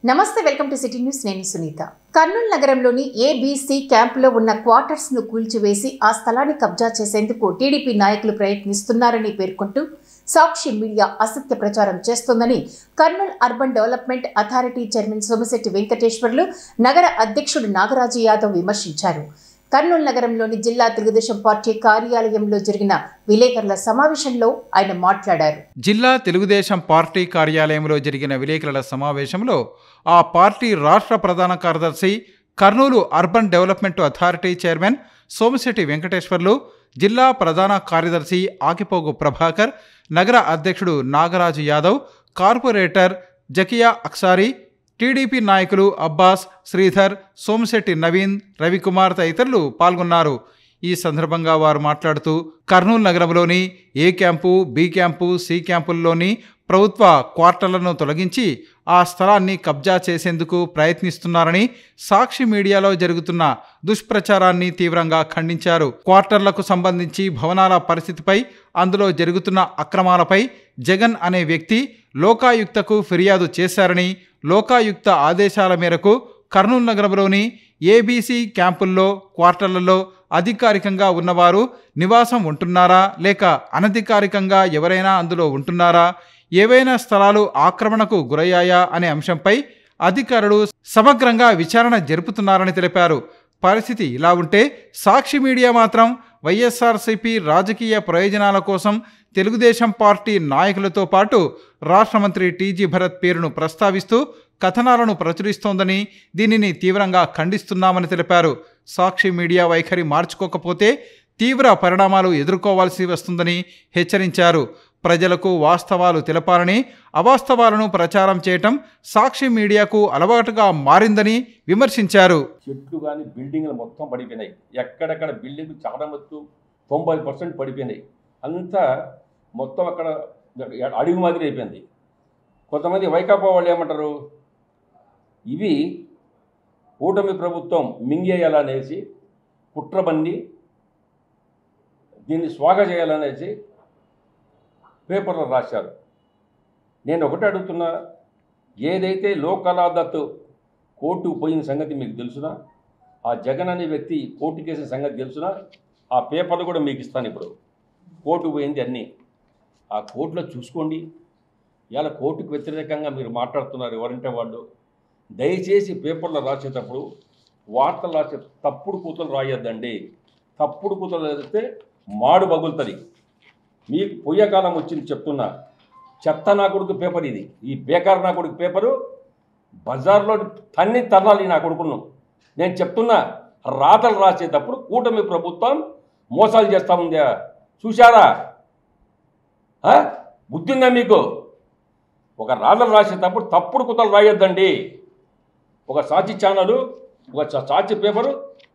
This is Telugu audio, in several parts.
నమస్తే వెల్కమ్ టు సిటీ న్యూస్ నేను సునీత కర్నూలు నగరంలోని ఏబీసీ క్యాంపులో ఉన్న క్వార్టర్స్ ను కూల్చివేసి ఆ స్థలాన్ని కబ్జా చేసేందుకు టీడీపీ నాయకులు ప్రయత్నిస్తున్నారని పేర్కొంటూ సాక్షి మీడియా అసత్య ప్రచారం చేస్తోందని Kurnool urban development authority chairman Somisetti Venkateswarlu నగర అధ్యక్షుడు నాగరాజు యాదవ్ విమర్శించారు. కర్నూలు నగరంలోని జిల్లా తెలుగుదేశం పార్టీ కార్యాలయంలో జరిగిన విలేకరుల సమావేశంలో ఆయన మాట్లాడారు. జిల్లా తెలుగుదేశం పార్టీ కార్యాలయంలో జరిగిన విలేకరుల సమావేశంలో ఆ పార్టీ రాష్ట్ర ప్రధాన కార్యదర్శి Kurnool urban development authority chairman Somisetti Venkateswarlu, జిల్లా ప్రధాన కార్యదర్శి ఆకిపోగు ప్రభాకర్, నగర అధ్యక్షుడు నాగరాజు యాదవ్, కార్పొరేటర్ జకియా అక్సారీ, టీడీపీ నాయకులు అబ్బాస్, శ్రీధర్, సోమిశెట్టి నవీన్, రవికుమార్ తదితరులు పాల్గొన్నారు. ఈ సందర్భంగా వారు మాట్లాడుతూ కర్నూలు నగరంలోని ఏ క్యాంపు, బి క్యాంపు, సి క్యాంపుల్లోని ప్రభుత్వ క్వార్టర్లను తొలగించి ఆ స్థలాన్ని కబ్జా చేసేందుకు ప్రయత్నిస్తున్నారని, సాక్షి మీడియాలో జరుగుతున్న దుష్ప్రచారాన్ని తీవ్రంగా ఖండించారు. క్వార్టర్లకు సంబంధించి భవనాల పరిస్థితిపై, అందులో జరుగుతున్న అక్రమాలపై జగన్ అనే వ్యక్తి లోకాయుక్తకు ఫిర్యాదు చేశారని, లోకాయుక్త ఆదేశాల మేరకు కర్నూలు నగరంలోని ఏబీసీ క్యాంపుల్లో, క్వార్టర్లలో అధికారికంగా ఉన్నవారు నివాసం ఉంటున్నారా లేక అనధికారికంగా ఎవరైనా అందులో ఉంటున్నారా, ఏవైనా స్థలాలు ఆక్రమణకు గురయ్యాయా అనే అంశంపై అధికారులు సమగ్రంగా విచారణ జరుపుతున్నారని తెలిపారు. పరిస్థితి ఇలా ఉంటే సాక్షి మీడియా మాత్రం వైఎస్ఆర్సీపీ రాజకీయ ప్రయోజనాల కోసం తెలుగుదేశం పార్టీ నాయకులతో పాటు రాష్ట్ర మంత్రి టీజీ భరత్ పేరును ప్రస్తావిస్తూ కథనాలను ప్రచురిస్తోందని, దీనిని తీవ్రంగా ఖండిస్తున్నామని తెలిపారు. సాక్షి మీడియా వైఖరి మార్చుకోకపోతే తీవ్ర పరిణామాలు ఎదుర్కోవాల్సి వస్తుందని హెచ్చరించారు. ప్రజలకు వాస్తవాలు తెలపాలని, అవాస్తవాలను ప్రచారం చేయటం సాక్షి మీడియాకు అలవాటుగా మారిందని విమర్శించారు. చెట్లు కానీ బిల్డింగ్లు మొత్తం పడిపోయినాయి. ఎక్కడెక్కడ బిల్డింగ్ చాలా మొత్తం 90% పడిపోయినాయి. అంతా మొత్తం అక్కడ అడుగు మాదిరి అయిపోయింది. కొంతమంది వైకాపా వాళ్ళు ఏమంటారు, ఇవి కూటమి ప్రభుత్వం మింగేయాలనేసి కుట్రబంది దీన్ని స్వాగ చేయాలనేసి పేపర్లో రాశారు. నేను ఒకటి అడుగుతున్నా, ఏదైతే లోక్ అదాలత్ కోర్టుకు పోయిన సంగతి మీకు తెలుసునా, ఆ జగన్ అనే వ్యక్తి కోర్టుకు వేసిన సంగతి తెలుసునా, ఆ పేపర్లు కూడా మీకు ఇస్తాను. ఇప్పుడు కోర్టుకు పోయింది అన్నీ ఆ కోర్టులో చూసుకోండి. ఇవాళ కోర్టుకు వ్యతిరేకంగా మీరు మాట్లాడుతున్నారు ఎవరంటే వాళ్ళు. దయచేసి పేపర్లో రాసేటప్పుడు, వార్తలు రాసే తప్పుడు కూతలు రాయొద్దండి. తప్పుడు కూతలు రాస్తే మాడు పగులుతుంది. మీకు పొయ్యకాలం వచ్చింది చెప్తున్నా. చెత్త నా కొడుకు పేపర్ ఇది. ఈ బేకార్ నా కొడుకు పేపరు బజార్లో తన్ని తన్నాలి నా కొడుకును. నేను చెప్తున్నా, రాతలు రాసేటప్పుడు కూటమి ప్రభుత్వం మోసాలు చేస్తూ ఉందా చూశారా? బుద్ధిందా మీకు? ఒక రాతలు రాసేటప్పుడు తప్పుడు కుతలు రాయొద్దండి. ఒక సాక్షి ఛానలు, ఒక సాక్షి పేపరు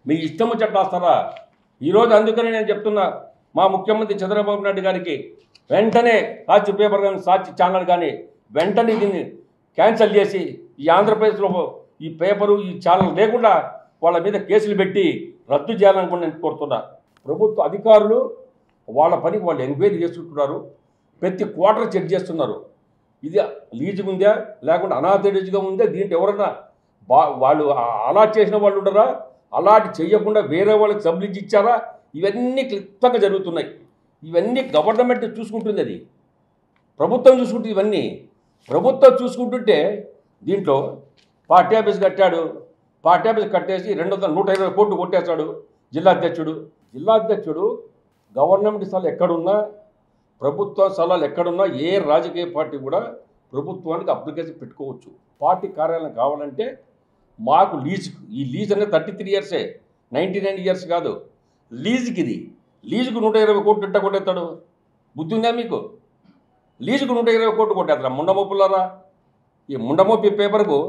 మీకు ఇష్టం వచ్చేట్టు రాస్తారా? ఈరోజు అందుకనే నేను చెప్తున్నా, మా ముఖ్యమంత్రి చంద్రబాబు నాయుడు గారికి వెంటనే సాక్షి పేపర్ కానీ సాక్షి ఛానల్ కానీ వెంటనే దీన్ని క్యాన్సిల్ చేసి ఈ ఆంధ్రప్రదేశ్లో ఈ పేపరు ఈ ఛానల్ లేకుండా వాళ్ళ మీద కేసులు పెట్టి రద్దు చేయాలని కూడా నేను కోరుతున్నా. ప్రభుత్వ అధికారులు వాళ్ళ పనికి వాళ్ళు ఎంక్వైరీ చేసుకుంటున్నారు. ప్రతి క్వార్టర్ చెక్ చేస్తున్నారు. ఇది లీజుగా ఉందా లేకుంటే అనాథరైజ్గా ఉందా, దీంట్లో ఎవరైనా వాళ్ళు అలాట్ చేసిన వాళ్ళు ఉండరా, అలాట్ చేయకుండా వేరే వాళ్ళకి సబ్లీజ్ ఇచ్చారా, ఇవన్నీ క్లుప్తంగా జరుగుతున్నాయి. ఇవన్నీ గవర్నమెంట్ చూసుకుంటుంది. అది ప్రభుత్వం చూసుకుంటుంది. ఇవన్నీ ప్రభుత్వం చూసుకుంటుంటే దీంట్లో పార్టీ ఆఫీస్ కట్టాడు. పార్టీ ఆఫీస్ కట్టేసి 120 కోట్లు కొట్టేశాడు జిల్లా అధ్యక్షుడు. జిల్లా అధ్యక్షుడు గవర్నమెంట్ స్థలాలు ఎక్కడున్నా, ప్రభుత్వ స్థలాలు ఎక్కడున్నా ఏ రాజకీయ పార్టీ కూడా ప్రభుత్వానికి అప్లికేషన్ పెట్టుకోవచ్చు. పార్టీ కార్యాలయం కావాలంటే మాకు లీజుకు, ఈ లీజ్ అనేది 33 ఇయర్సే, 99 ఇయర్స్ కాదు. లీజుకి ఇది. లీజుకు 120 కోట్లు ఇట్ట కొట్టేస్తాడు. బుద్ధి ఉందా మీకు? లీజుకు 120 కోట్లు కొట్టేస్తారా ముండమోపులారా? ఈ ముండమోపి పేపర్కు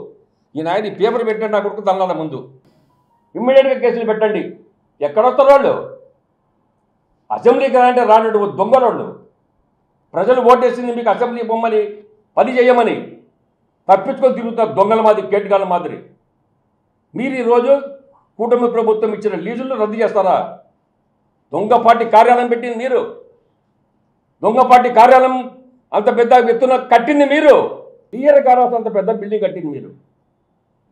ఈ నాయన ఈ పేపర్ పెట్టండి నా కొడుకు తన్నాల ముందు. ఇమ్మీడియట్గా కేసులు పెట్టండి. ఎక్కడొస్తారు వాళ్ళు? అసెంబ్లీకి అంటే రానట్టు దొంగలోళ్ళు. ప్రజలు ఓటేసింది మీకు అసెంబ్లీ బొమ్మని పని చేయమని, తప్పించుకొని తిరుగుతారు దొంగల మాదిరి, కేటుగాళ్ళ మాదిరి. మీరు ఈరోజు కూటమి ప్రభుత్వం ఇచ్చిన లీజులను రద్దు చేస్తారా? దొంగ పార్టీ కార్యాలయం పెట్టింది మీరు. దొంగ పార్టీ కార్యాలయం అంత పెద్ద ఎత్తున కట్టింది మీరు. క్లియర్ కావాల్సిన అంత పెద్ద బిల్డింగ్ కట్టింది మీరు.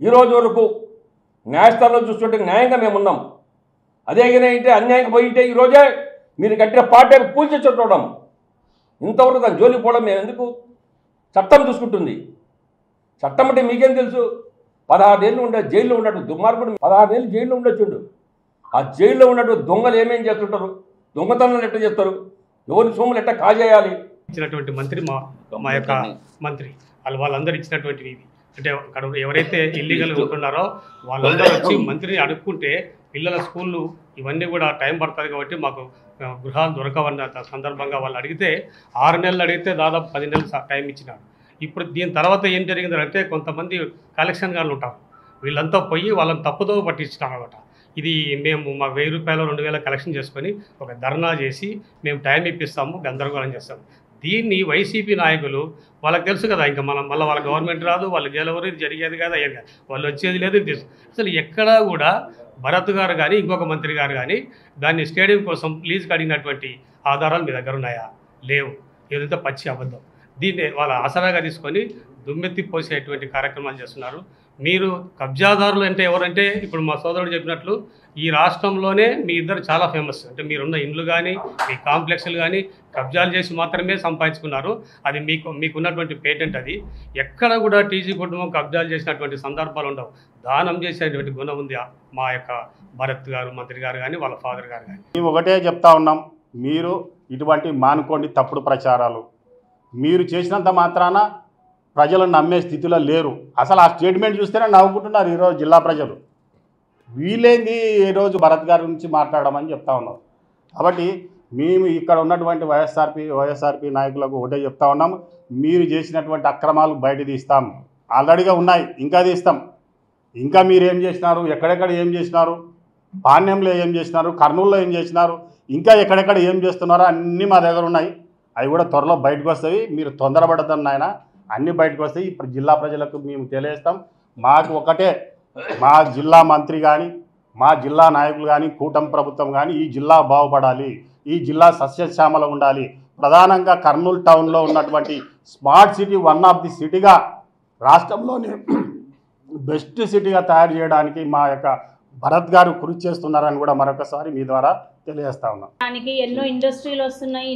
ఈరోజు వరకు న్యాయస్థానంలో చూస్తుంటే న్యాయంగా మేము ఉన్నాం. అదే అయితే అన్యాయంగా పోయింటే ఈరోజే మీరు కట్టిన పార్టీ కూల్చి చూడడం, ఇంతవరకు దాని జోలికి పోవడం మేము ఎందుకు? చట్టం చూసుకుంటుంది. చట్టం అంటే మీకేం తెలుసు? 16 ఏళ్ళు ఉండే జైల్లో ఉన్నట్టు దుర్మార్గుడు 16 ఏళ్ళు జైల్లో ఉండొచ్చుండు. ఆ జైల్లో ఉన్నట్టు దొంగలు ఏమేం చేస్తుంటారు? దొంగతనాలు ఎట్లా చేస్తారు? ఎవరి సొమ్ములు ఎట్లా కాజేయాలి? ఇచ్చినటువంటి మంత్రి మా యొక్క మంత్రి వాళ్ళందరూ ఇచ్చినటువంటివి అంటే అక్కడ ఎవరైతే ఇల్లీగల్ ఉంటున్నారో వాళ్ళందరూ వచ్చి మంత్రిని అడుక్కుంటే పిల్లల స్కూళ్ళు ఇవన్నీ కూడా టైం పడుతుంది కాబట్టి మాకు గృహాలు దొరకవన్న సందర్భంగా వాళ్ళు అడిగితే 6 నెలలు అడిగితే దాదాపు 10 నెలలు టైం ఇచ్చినాడు. ఇప్పుడు దీని తర్వాత ఏం జరిగిందంటే కొంతమంది కలెక్షన్ గాళ్ళు ఉంటారు, వీళ్ళంతా పోయి వాళ్ళని తప్పుదో పట్టించినారు అనమాట. ఇది మేము మా 1000 రూపాయలు 2000 కలెక్షన్ చేసుకొని ఒక ధర్నా చేసి మేము టైం ఇప్పిస్తాము, గందరగోళం చేస్తాము. దీన్ని వైసీపీ నాయకులు వాళ్ళకి తెలుసు కదా, ఇంకా మళ్ళీ వాళ్ళ గవర్నమెంట్ రాదు, వాళ్ళు గెలవరు, ఇది జరిగేది కాదు, అయ్యేది కాదు, వాళ్ళు వచ్చేది లేదు, ఇది తెలుసు. అసలు ఎక్కడా కూడా భరత్ గారు కానీ ఇంకొక మంత్రి గారు కానీ దాన్ని స్టేడియం కోసం లీజుకి అడిగినటువంటి ఆధారాలు మీ దగ్గర ఉన్నాయా? లేవు. ఏదైతే పచ్చి అబద్ధం. దీన్ని వాళ్ళ ఆసరాగా తీసుకొని దుమ్మెత్తి పోసేటువంటి కార్యక్రమాలు చేస్తున్నారు. మీరు కబ్జాదారులు అంటే ఎవరంటే ఇప్పుడు మా సోదరుడు చెప్పినట్లు ఈ రాష్ట్రంలోనే మీ ఇద్దరు చాలా ఫేమస్. అంటే మీరున్న ఇండ్లు కానీ మీ కాంప్లెక్స్లు కానీ కబ్జాలు చేసి మాత్రమే సంపాదించుకున్నారు. అది మీకున్నటువంటి పేటెంట్. అది ఎక్కడ కూడా టీజీ కుటుంబం కబ్జాలు చేసినటువంటి సందర్భాలు ఉండవు. దానం చేసేటువంటి గుణం ఉంది మా యొక్క భరత్ గారు మంత్రి గారు కానీ వాళ్ళ ఫాదర్ గారు కానీ. మేము ఒకటే చెప్తా ఉన్నాం, మీరు ఇటువంటి మానుకోండి తప్పుడు ప్రచారాలు. మీరు చేసినంత మాత్రాన ప్రజలను నమ్మే స్థితిలో లేరు. అసలు ఆ స్టేట్మెంట్ చూస్తేనే నవ్వుకుంటున్నారు ఈరోజు జిల్లా ప్రజలు. వీలేంది ఈరోజు భరత్ గారి గురించి మాట్లాడమని చెప్తా ఉన్నాం. కాబట్టి మేము ఇక్కడ ఉన్నటువంటి వైఎస్ఆర్పి నాయకులకు ఒకటే చెప్తా ఉన్నాం, మీరు చేసినటువంటి అక్రమాలు బయట తీస్తాం. ఆల్రెడీగా ఉన్నాయి, ఇంకా తీస్తాం. ఇంకా మీరు ఏం చేసినారు, ఎక్కడెక్కడ ఏం చేసినారు, పాణ్యంలో ఏం చేసినారు, కర్నూలులో ఏం చేసినారు, ఇంకా ఎక్కడెక్కడ ఏం చేస్తున్నారో అన్నీ మా దగ్గర ఉన్నాయి. అవి కూడా త్వరలో బయటకు వస్తాయి. మీరు తొందరపడద్దని నాయన, అన్నీ బయటకు వస్తాయి. ఇప్పుడు జిల్లా ప్రజలకు మేము తెలియజేస్తాం, మాకు ఒకటే, మా జిల్లా మంత్రి కానీ మా జిల్లా నాయకులు కానీ కూటమి ప్రభుత్వం కానీ ఈ జిల్లా బాగుపడాలి, ఈ జిల్లా సస్యశ్యామల ఉండాలి. ప్రధానంగా కర్నూలు టౌన్లో ఉన్నటువంటి smart city one of the సిటీగా రాష్ట్రంలోని బెస్ట్ సిటీగా తయారు చేయడానికి మా యొక్క భరత్ గారు కృషి చేస్తున్నారని కూడా మరొకసారి మీ ద్వారా తెలియజేస్తా ఉన్నాం. దానికి ఎన్నో ఇండస్ట్రీలు వస్తున్నాయి,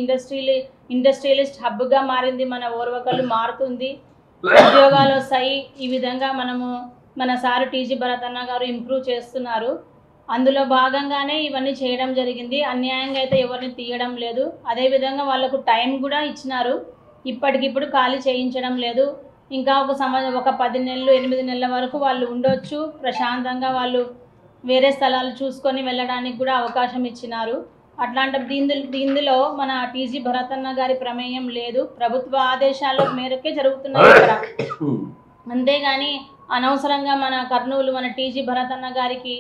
ఇండస్ట్రియలిస్ట్ హబ్గా మారింది మన ఓర్వకల్లు, మారుతుంది, ఉద్యోగాలు వస్తాయి. ఈ విధంగా మన సారు టీజీ భరత్ అన్న గారు ఇంప్రూవ్ చేస్తున్నారు. అందులో భాగంగానే ఇవన్నీ చేయడం జరిగింది. అన్యాయంగా అయితే ఎవరిని తీయడం లేదు. అదేవిధంగా వాళ్ళకు టైం కూడా ఇచ్చినారు, ఇప్పటికిప్పుడు ఖాళీ చేయించడం లేదు. ఇంకా ఒక 10 నెలలు 8 నెలల వరకు వాళ్ళు ఉండొచ్చు, ప్రశాంతంగా వాళ్ళు వేరే స్థలాలు చూసుకొని వెళ్ళడానికి కూడా అవకాశం ఇచ్చినారు. అట్లాంటి దీనిలో మన టీజీ భరత్ అన్న గారి ప్రమేయం లేదు, ప్రభుత్వ ఆదేశాల మేరకే జరుగుతున్నాయి ఇక్కడ. అంతేగాని అనవసరంగా మన కర్నూలు మన టీజీ భరత్ అన్న గారికి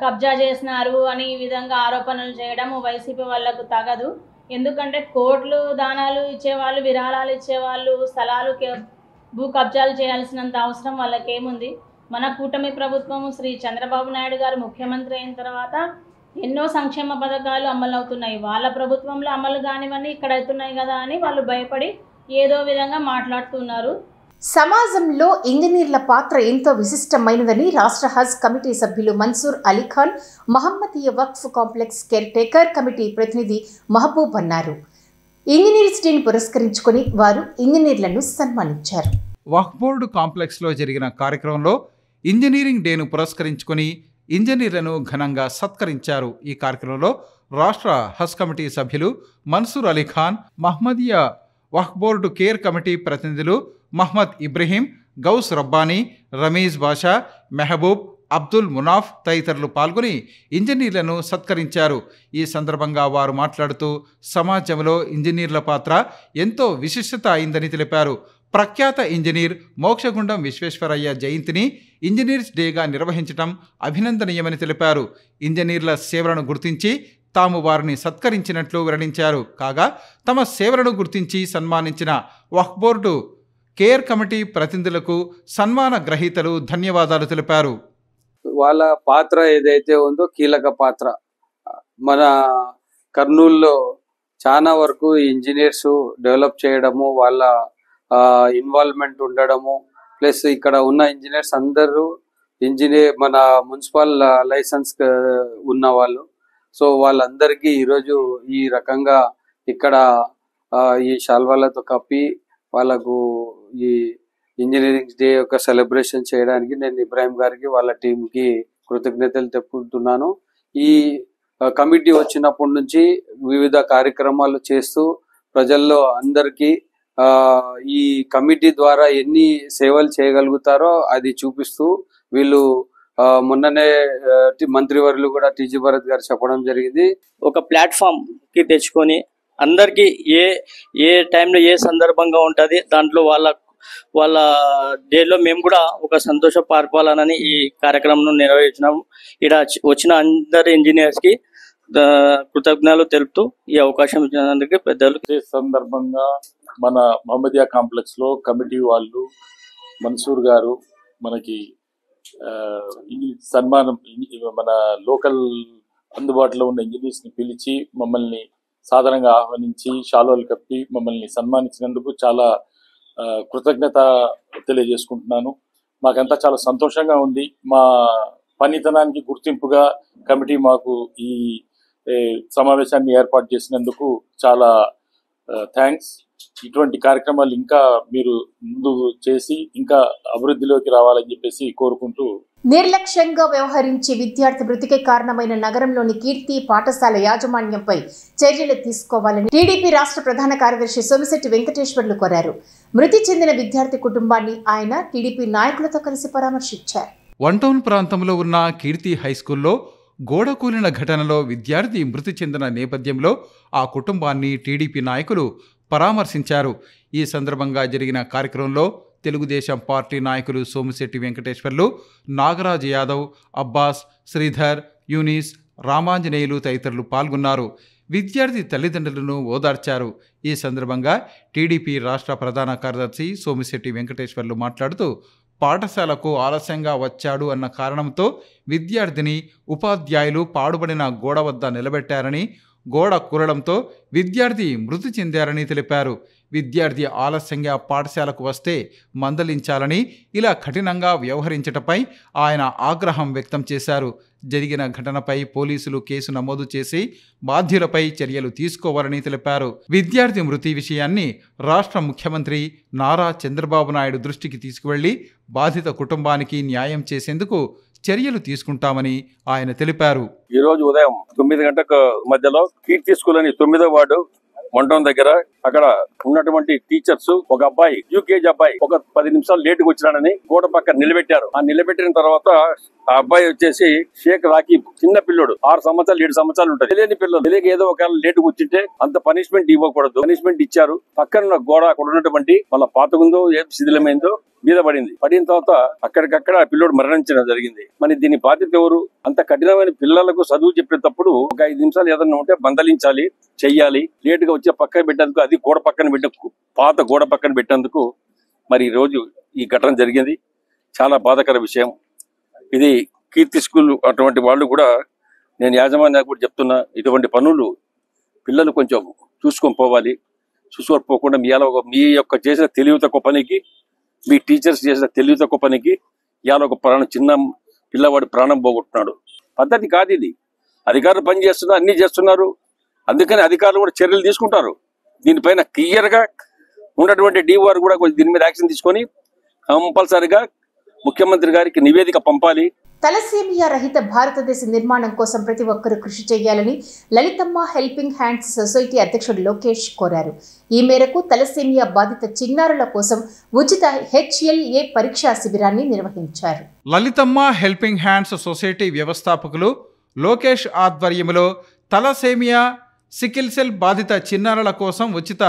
కబ్జా చేసినారు అని ఈ విధంగా ఆరోపణలు చేయడం వైసీపీ వాళ్ళకు తగదు. ఎందుకంటే కోట్లు దానాలు ఇచ్చేవాళ్ళు, విరాళాలు ఇచ్చేవాళ్ళు స్థలాలు భూ కబ్జాలు చేయాల్సినంత అవసరం వాళ్ళకేముంది? మన కూటమి ప్రభుత్వం శ్రీ చంద్రబాబు నాయుడు గారు ముఖ్యమంత్రి అయిన తర్వాత ఎన్నో సంక్షేమ పథకాలు అమలు అవుతున్నాయి. వాళ్ళ ప్రభుత్వంలో అమలు కానివన్నీ ఇక్కడ అవుతున్నాయి కదా అని వాళ్ళు భయపడి ఏదో విధంగా మాట్లాడుతున్నారు. సమాజంలో ఇంజనీర్ల పాత్ర ఎంతో విశిష్టమైనదని రాష్ట్ర హజ్ కమిటీ సభ్యులు మన్సూర్ అలీఖాన్, మహమ్మదీయ వక్ఫ్ కాంప్లెక్స్ కేర్ టేకర్ కమిటీ ప్రతినిధి మహబూబ్ అన్నారు. ఇంజనీర్స్ డేని పురస్కరించుకొని వారు ఇంజనీర్లను సన్మానించారు. వక్ఫ్ బోర్డు కాంప్లెక్స్లో జరిగిన కార్యక్రమంలో ఇంజనీరింగ్ డేను పురస్కరించుకొని ఇంజనీర్లను ఘనంగా సత్కరించారు. ఈ కార్యక్రమంలో రాష్ట్ర హజ్ కమిటీ సభ్యులు మన్సూర్ అలీఖాన్, మహమ్మదీయ వక్ఫ్ బోర్డు కేర్ కమిటీ ప్రతినిధులు మహమ్మద్ ఇబ్రహీం, గౌస్ రబ్బానీ, రమీజ్ బాషా, మెహబూబ్, అబ్దుల్ మునాఫ్ తదితరులు పాల్గొని ఇంజనీర్లను సత్కరించారు. ఈ సందర్భంగా వారు మాట్లాడుతూ సమాజంలో ఇంజనీర్ల పాత్ర ఎంతో విశిష్టత అయిందని తెలిపారు. ప్రఖ్యాత ఇంజనీర్ మోక్షగుండం విశ్వేశ్వరయ్య జయంతిని ఇంజనీర్స్ డేగా నిర్వహించడం అభినందనీయమని తెలిపారు. ఇంజనీర్ల సేవలను గుర్తించి తాము వారిని సత్కరించినట్లు వెల్లడించారు. కాగా తమ సేవలను గుర్తించి సన్మానించిన వక్ఫ్ బోర్డు కేర్ కమిటీ ప్రతినిధులకు సన్మాన గ్రహీతలు ధన్యవాదాలు తెలిపారు. వాళ్ళ పాత్ర ఏదైతే ఉందో కీలక పాత్ర. మన కర్నూలులో చాలా వరకు ఇంజనీర్స్ డెవలప్ చేయడము, వాళ్ళ ఇన్వాల్వ్మెంట్ ఉండడము, ప్లస్ ఇక్కడ ఉన్న ఇంజనీర్స్ అందరూ మన మున్సిపల్ లైసెన్స్ ఉన్న వాళ్ళు. సో వాళ్ళందరికీ ఈరోజు ఈ రకంగా ఇక్కడ ఈ శాల్వాలతో కప్పి వాళ్ళకు ఈ ఇంజనీరింగ్ డే యొక్క సెలబ్రేషన్ చేయడానికి నేను ఇబ్రాహిం గారికి వాళ్ళ టీంకి కృతజ్ఞతలు చెప్పుకుంటున్నాను. ఈ కమిటీ వచ్చినప్పటి నుంచి వివిధ కార్యక్రమాలు చేస్తూ ప్రజల్లో అందరికీ ఈ కమిటీ ద్వారా ఎన్ని సేవలు చేయగలుగుతారో అది చూపిస్తూ వీళ్ళు మొన్ననే మంత్రివర్యులు కూడా టీజీ భరత్ గారు చెప్పడం జరిగింది. ఒక ప్లాట్ఫామ్ కి తెచ్చుకొని అందరికి ఏ టైంలో ఏ సందర్భంగా ఉంటుంది దాంట్లో వాళ్ళ డేలో మేము కూడా ఒక సంతోష పాల్గొనాలని ఈ కార్యక్రమం నిర్వహించినాము. ఇక్కడ వచ్చిన అందరి ఇంజనీర్స్ కి కృతజ్ఞతలు తెలుపుతూ ఈ అవకాశం ఇచ్చినందుకు పెద్దలు. సందర్భంగా మన మహమ్మదియా కాంప్లెక్స్ లో కమిటీ వాళ్ళు మన్సూర్ గారు మనకి సన్మానం మన లోకల్ అందుబాటులో ఉన్న ఇంజనీర్స్ ని పిలిచి మమ్మల్ని సాధారణంగా ఆహ్వానించి శాలువాలు కప్పి మమ్మల్ని సన్మానించినందుకు చాలా కృతజ్ఞత తెలియజేసుకుంటున్నాను. మాకంతా చాలా సంతోషంగా ఉంది. మా పనితనానికి గుర్తింపుగా కమిటీ మాకు ఈ సమావేశాన్ని ఏర్పాటు చేసినందుకు చాలా థ్యాంక్స్. ఇటువంటి కార్యక్రమాలు ఇంకా మీరు ముందు చేసి ఇంకా అభివృద్ధిలోకి రావాలని చెప్పేసి కోరుకుంటూ, నిర్లక్ష్యంగా వ్యవహరించి విద్యార్థి మృతికి కారణమైన నగరంలోని కీర్తి పాఠశాల యాజమాన్యంపై చర్యలు తీసుకోవాలని టీడీపీ రాష్ట్ర ప్రధాన కార్యదర్శి సోమిశెట్టి వెంకటేశ్వర్లు కోరారు. మృతి చెందిన విద్యార్థి కుటుంబాన్ని ఆయన టీడీపీ నాయకులతో కలిసి పరామర్శించారు. వన్ టౌన్ ప్రాంతంలో ఉన్న కీర్తి హైస్కూల్లో గోడ కూలిన ఘటనలో విద్యార్థి మృతి చెందిన నేపథ్యంలో ఆ కుటుంబాన్ని టీడీపీ నాయకులు పరామర్శించారు. ఈ సందర్భంగా జరిగిన కార్యక్రమంలో తెలుగుదేశం పార్టీ నాయకులు సోమిశెట్టి వెంకటేశ్వర్లు, నాగరాజ్ యాదవ్, అబ్బాస్, శ్రీధర్, యూనిస్, రామాంజనేయులు తదితరులు పాల్గొన్నారు. విద్యార్థి తల్లిదండ్రులను ఓదార్చారు. ఈ సందర్భంగా టీడీపీ రాష్ట్ర ప్రధాన కార్యదర్శి సోమిశెట్టి వెంకటేశ్వర్లు మాట్లాడుతూ పాఠశాలకు ఆలస్యంగా వచ్చాడు అన్న కారణంతో విద్యార్థిని ఉపాధ్యాయులు పాడుబడిన గోడ వద్ద నిలబెట్టారని, గోడ కూలడంతో విద్యార్థి మృతి చెందారని తెలిపారు. విద్యార్థి ఆలస్యంగా పాఠశాలకు వస్తే మందలించాలని, ఇలా కఠినంగా వ్యవహరించటపై ఆయన ఆగ్రహం వ్యక్తం చేశారు. జరిగిన ఘటనపై పోలీసులు కేసు నమోదు చేసి బాధ్యులపై చర్యలు తీసుకోవాలని తెలిపారు. విద్యార్థి మృతి విషయాన్ని రాష్ట్ర ముఖ్యమంత్రి నారా చంద్రబాబు నాయుడు దృష్టికి తీసుకువెళ్లి బాధిత కుటుంబానికి న్యాయం చేసేందుకు చర్యలు తీసుకుంటామని ఆయన తెలిపారు. ఈ రోజు ఉదయం 9 గంటలకు మధ్యలో కీర్తి స్కూల్ అని 9వ వార్డు మంటం దగ్గర అక్కడ ఉన్నటువంటి టీచర్స్ ఒక అబ్బాయి యూకేజీ అబ్బాయి ఒక 10 నిమిషాలు లేటుగా వచ్చినాడని గోడ పక్కన నిలబెట్టారు. ఆ నిలబెట్టిన తర్వాత ఆ అబ్బాయి వచ్చేసి షేక్ రాకీబ్, చిన్న పిల్లోడు, 6 సంవత్సరాలు 7 సంవత్సరాలు ఉంటుంది. తెలియని పిల్లలు తెలియక ఏదో ఒక లేటుగా వచ్చింటే అంత పనిష్మెంట్ ఇవ్వకూడదు. పనిష్మెంట్ ఇచ్చారు. పక్కన గోడ అక్కడ ఉన్నటువంటి వాళ్ళ పాతగుందో ఏం శిథిలమైందో మీద పడిన తర్వాత అక్కడికక్కడ ఆ పిల్లోడు మరణించడం జరిగింది. మరి దీని బాధ్యత ఎవరు? అంత కఠినమైన పిల్లలకు చదువు చెప్పేటప్పుడు ఒక 5 నిమిషాలు ఏదన్నా ఉంటే మందలించాలి, చెయ్యాలి. లేటుగా వచ్చే పక్కన పెట్టేందుకు, అది గోడ పక్కన పాత గోడ పక్కన పెట్టేందుకు మరి ఈ రోజు ఈ ఘటన జరిగింది. చాలా బాధాకర విషయం ఇది. కీర్తి స్కూల్ అటువంటి వాళ్ళు కూడా నేను యాజమాన్యానికి కూడా చెప్తున్నా, ఇటువంటి పనులు పిల్లలు కొంచెం చూసుకొని పోవాలి. చూసుకోకపోకుండా మీ యొక్క చేసిన తెలివి తక్కువ పనికి, మీ టీచర్స్ చేసిన తెలివి తక్కువ పనికి ఇవాళ ఒక చిన్న పిల్లవాడి ప్రాణం పోగొట్టున్నాడు. పద్ధతి కాదు ఇది. అధికారులు పని చేస్తున్నారు, అన్ని చేస్తున్నారు. అందుకని అధికారులు కూడా చర్యలు తీసుకుంటారు. దీనిపైన క్లియర్గా ఉన్నటువంటి DOR కూడా దీని మీద యాక్షన్ తీసుకొని కంపల్సరిగా ముఖ్యమంత్రి గారికి నివేదిక పంపాలి. తలసేమియా రహిత భారతదేశ నిర్మాణం కోసం ప్రతి ఒక్కరూ కృషి చేయాలని లలితమ్మ హెల్పింగ్ హ్యాండ్స్ సొసైటీ అధ్యక్షుడు లోకేష్ కోరారు. ఈ మేరకు తలసేమియా బాధిత చిన్నారుల కోసం ఉచిత HLA పరీక్షా శిబిరాన్ని నిర్వహించారు. లలితమ్మ హెల్పింగ్ హ్యాండ్స్ సొసైటీ వ్యవస్థాపకులు లోకేష్ ఆధ్వర్యంలో తలసేమియా, సికిల్ సెల్ బాధిత చిన్నారుల కోసం ఉచిత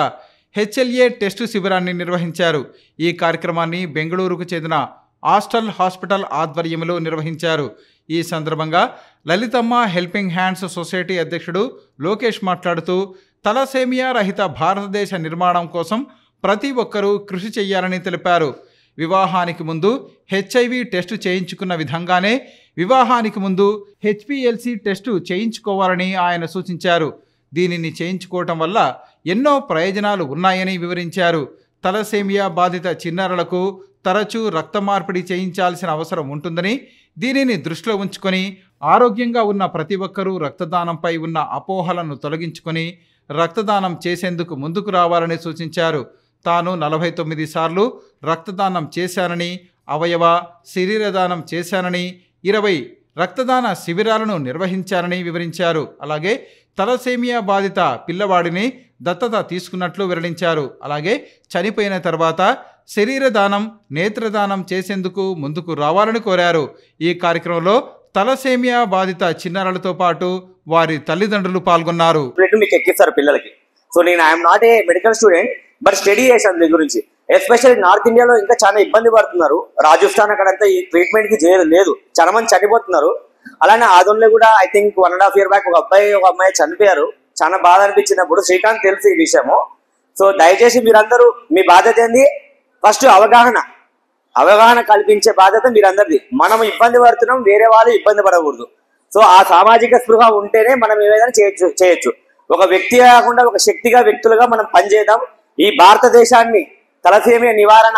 HLA టెస్టు శిబిరాన్ని నిర్వహించారు. ఈ కార్యక్రమాన్ని బెంగళూరుకు చెందిన ఆస్టల్ హాస్పిటల్ ఆధ్వర్యంలో నిర్వహించారు. ఈ సందర్భంగా లలితమ్మ హెల్పింగ్ హ్యాండ్స్ సొసైటీ అధ్యక్షుడు లోకేష్ మాట్లాడుతూ తలసేమియా రహిత భారతదేశ నిర్మాణం కోసం ప్రతి ఒక్కరూ కృషి చేయాలని తెలిపారు. వివాహానికి ముందు HIV టెస్టు చేయించుకున్న విధంగానే వివాహానికి ముందు HPLC టెస్టు చేయించుకోవాలని ఆయన సూచించారు. దీనిని చేయించుకోవటం వల్ల ఎన్నో ప్రయోజనాలు ఉన్నాయని వివరించారు. తలసేమియా బాధిత చిన్నారులకు తరచూ రక్త మార్పిడి చేయించాల్సిన అవసరం ఉంటుందని, దీనిని దృష్టిలో ఉంచుకొని ఆరోగ్యంగా ఉన్న ప్రతి ఒక్కరూ రక్తదానంపై ఉన్న అపోహలను తొలగించుకొని రక్తదానం చేసేందుకు ముందుకు రావాలని సూచించారు. తాను 49 సార్లు రక్తదానం చేశానని, అవయవ శరీరదానం చేశానని, 20 రక్తదాన శిబిరాలను నిర్వహించారని వివరించారు. అలాగే తలసేమియా బాధిత పిల్లవాడిని దత్తత తీసుకున్నట్లు వెల్లడించారు. అలాగే చనిపోయిన తర్వాత శరీరదానం, నేత్రదానం చేసేందుకు ముందుకు రావాలని కోరారు. ఈ కార్యక్రమంలో తలసేమియా బాధిత చిన్నారులతో పాటు వారి తల్లిదండ్రులు పాల్గొన్నారు. మీకు ఎక్కిస్తారు పిల్లలకి. సో నేను I'm not a medical student, but study చేశాను దీని గురించి. ఎస్పెషల్లీ నార్త్ ఇండియాలో ఇంకా చాలా ఇబ్బంది పడుతున్నారు. రాజస్థాన్ అక్కడంతా ఈ ట్రీట్మెంట్ కి లేదు, చాలా మంది చనిపోతున్నారు. అలానే ఆదోన్లో కూడా ఐ థింక్ 1.5 years బ్యాక్ ఒక అమ్మాయి చనిపోయారు. చాలా బాధ అనిపించినప్పుడు. శ్రీకాంత్ తెలుసు ఈ విషయము. సో దయచేసి మీరందరూ మీ బాధ్యత ఏంది, ఫస్ట్ అవగాహన కల్పించే బాధ్యత మీరందరిది. మనం ఇబ్బంది పడుతున్నాం, వేరే వాళ్ళు ఇబ్బంది పడకూడదు. సో ఆ సామాజిక స్పృహ ఉంటేనే మనం ఏదైనా చేయొచ్చు. ఒక వ్యక్తి కాకుండా ఒక శక్తిగా వ్యక్తులుగా మనం పనిచేద్దాం. ఈ భారతదేశాన్ని తలసేమియా నివారణ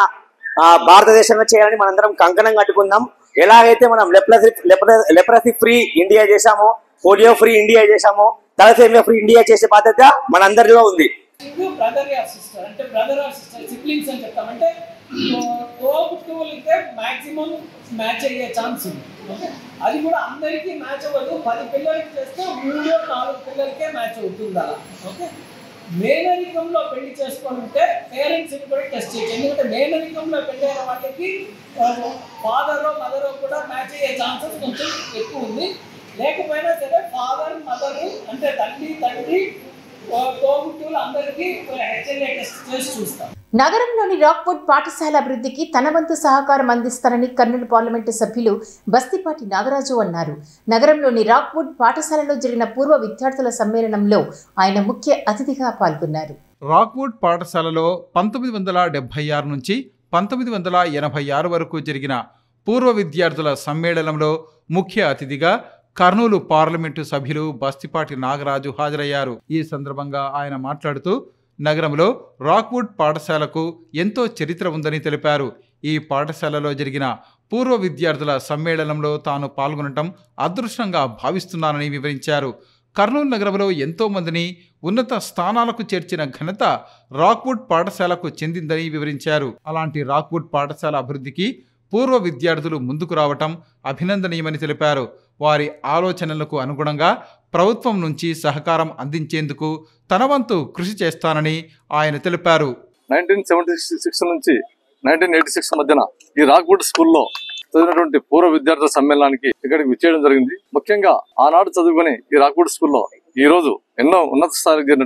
భారతదేశంలో చేయాలని మనందరం కంకణం కట్టుకుందాం. ఎలాగైతే మనం లెప్రసీ ఫ్రీ ఇండియా చేశామో, పోలియో ఫ్రీ ఇండియా చేశామో, తలసేమియా ఫ్రీ ఇండియా చేసే బాధ్యత మనందరిలో ఉంది. బ్రదర్ ఆర్ సిస్టర్ అంటే బ్రదర్ ఆర్ సిస్టర్ సిబ్లింగ్స్ అని చెప్తామంటే తోబుట్టువులకే మాక్సిమం మ్యాచ్ అయ్యే ఛాన్స్ ఉంది. ఓకే, అది కూడా అందరికీ మ్యాచ్ అవ్వదు. 10 పిల్లలకి చేస్తే 3-4 పిల్లలకే మ్యాచ్ అవుతుంది అలా. ఓకే, మేనరికంలో పెళ్లి చేసుకుంటే పేరెంట్స్ని కూడా టెస్ట్ చేయొచ్చు. ఎందుకంటే మేనరికంలో పెళ్లి అయిన వాళ్ళకి ఫాదరో మదరో కూడా మ్యాచ్ అయ్యే ఛాన్సెస్ కొంచెం ఎక్కువ ఉంది. లేకపోయినా సరే ఫాదర్ మదర్ అంటే తండ్రి తోబుట్టువులు అందరికీ హెచ్ఎల్ఏ టెస్ట్ చేసి చూస్తాం. నగరంలోని రాక్వుడ్ పాఠశాల అభివృద్ధికి తన వంతు సహకారం అందిస్తారని కర్నూలు పార్లమెంటు సభ్యులు బస్తిపాటి నాగరాజు అన్నారు. నగరంలోని రాక్వుడ్ పాఠశాలలో జరిగిన పూర్వ విద్యార్థుల సమ్మేళనంలో ఆయన ముఖ్య అతిథిగా పాల్గొన్నారు. రాక్వుడ్ పాఠశాలలో 1976 నుంచి 1986 వరకు జరిగిన పూర్వ విద్యార్థుల సమ్మేళనంలో ముఖ్య అతిథిగా కర్నూలు పార్లమెంటు సభ్యులు బస్తిపాటి నాగరాజు హాజరయ్యారు. ఈ సందర్భంగా ఆయన మాట్లాడుతూ నగరంలో రాక్వుడ్ పాఠశాలకు ఎంతో చరిత్ర ఉందని తెలిపారు. ఈ పాఠశాలలో జరిగిన పూర్వ విద్యార్థుల సమ్మేళనంలో తాను పాల్గొనడం అదృష్టంగా భావిస్తున్నానని వివరించారు. కర్నూలు నగరంలో ఎంతో మందిని ఉన్నత స్థానాలకు చేర్చిన ఘనత రాక్వుడ్ పాఠశాలకు చెందిందని వివరించారు. అలాంటి రాక్వుడ్ పాఠశాల అభివృద్ధికి పూర్వ విద్యార్థులు ముందుకు రావటం అభినందనీయమని తెలిపారు. వారి ఆలోచనలకు అనుగుణంగా ప్రభుత్వం నుంచి సహకారం అందించేందుకు తన వంతు కృషి చేస్తానని ఆయన తెలిపారు. 1976 నుంచి 1986 మధ్యన ఈ రాక్వుడ్ స్కూల్లో చదివినటువంటి పూర్వ విద్యార్థుల సమ్మేళనానికి ఇక్కడికి విచ్చేయడం జరిగింది. ముఖ్యంగా ఆనాడు చదువుకుని ఈ రాక్వుడ్ స్కూల్లో ఈ రోజు ఎన్నో ఉన్నత స్థాయికి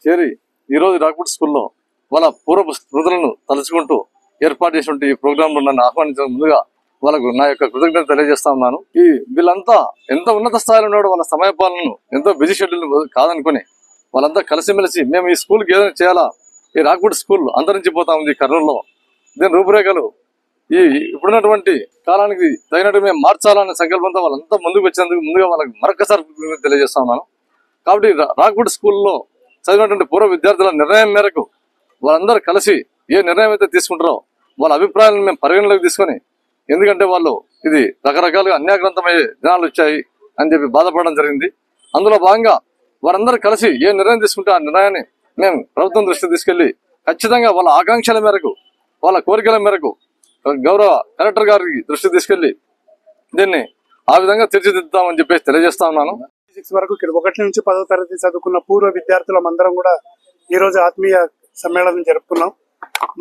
చేరి ఈ రోజు రాక్వుడ్ స్కూల్లో వాళ్ళ పూర్వ స్మృతులను తలుచుకుంటూ ఏర్పాటు చేసినటువంటి ఈ ప్రోగ్రాంలో నన్ను ఆహ్వానించడం ముందుగా వాళ్ళకు నా యొక్క కృతజ్ఞత తెలియజేస్తా ఉన్నాను. ఈ వీళ్ళంతా ఎంత ఉన్నత స్థాయిలో ఉన్నాడో వాళ్ళ సమయపాలనను ఎంతో బిజీ షెడ్యూల్ కాదనుకుని వాళ్ళంతా కలిసిమెలిసి మేము ఈ స్కూల్కి ఏదైనా చేయాలా, ఈ రాక్వుడ్ స్కూల్ అంతరించిపోతా ఉంది కర్నూలులో, దీని రూపురేఖలు ఈ ఇప్పుడున్నటువంటి కాలానికి తగినట్టు మేము మార్చాలనే సంకల్పంతో వాళ్ళంతా ముందుకు వచ్చేందుకు ముందుగా వాళ్ళకి మరొకసారి తెలియజేస్తా ఉన్నాను. కాబట్టి రాక్వుడ్ స్కూల్లో చదివినటువంటి పూర్వ విద్యార్థుల నిర్ణయం మేరకు వాళ్ళందరూ కలిసి ఏ నిర్ణయం అయితే తీసుకుంటారో వాళ్ళ అభిప్రాయాలను మేము పరిగణలోకి తీసుకొని, ఎందుకంటే వాళ్ళు ఇది రకరకాలుగా అన్యాగ్రంథమయ్యే దినాలు వచ్చాయి అని చెప్పి బాధపడడం జరిగింది. అందులో భాగంగా వారందరూ కలిసి ఏ నిర్ణయం తీసుకుంటే ఆ నిర్ణయాన్ని మేము ప్రభుత్వం దృష్టికి తీసుకెళ్లి ఖచ్చితంగా వాళ్ళ ఆకాంక్షల మేరకు వాళ్ళ కోరికల మేరకు గౌరవ కలెక్టర్ గారికి దృష్టికి తీసుకెళ్లి దీన్ని ఆ విధంగా తీర్చిదిద్దామని చెప్పేసి తెలియజేస్తా ఉన్నాను. 6 వరకు 1 నుంచి 10వ తరగతి చదువుకున్న పూర్వ విద్యార్థులం అందరం కూడా ఈరోజు ఆత్మీయ సమ్మేళనం జరుపుకున్నాం.